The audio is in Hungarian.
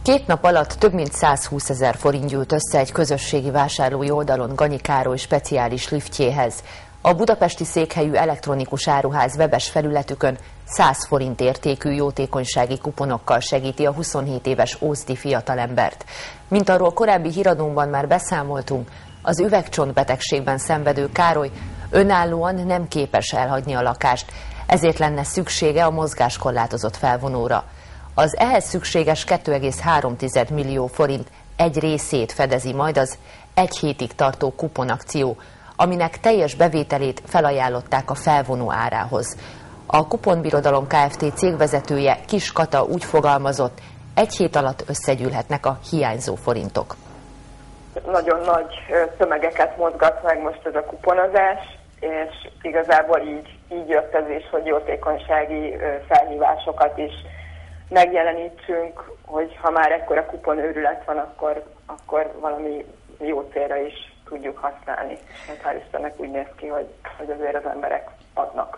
2 nap alatt több mint 120 000 forint gyűlt össze egy közösségi vásárlói oldalon Ganyi Károly speciális liftjéhez. A budapesti székhelyű elektronikus áruház webes felületükön 100 forint értékű jótékonysági kuponokkal segíti a 27 éves ózdi fiatalembert. Mint arról korábbi híradónkban már beszámoltunk, az üvegcsontbetegségben szenvedő Károly önállóan nem képes elhagyni a lakást, ezért lenne szüksége a mozgáskorlátozott felvonóra. Az ehhez szükséges 2,3 millió forint egy részét fedezi majd az egy hétig tartó kuponakció, aminek teljes bevételét felajánlották a felvonó árához. A Kuponbirodalom Kft. Cégvezetője Kis Kata úgy fogalmazott, egy hét alatt összegyűlhetnek a hiányzó forintok. Nagyon nagy tömegeket mozgat meg most ez a kuponozás, és igazából így jött ez is, hogy jótékonysági felhívásokat is megjelenítsünk, hogy ha már ekkora kuponőrület van, akkor valami jó célra is tudjuk használni. Hát hál' Istennek úgy néz ki, hogy azért az emberek adnak.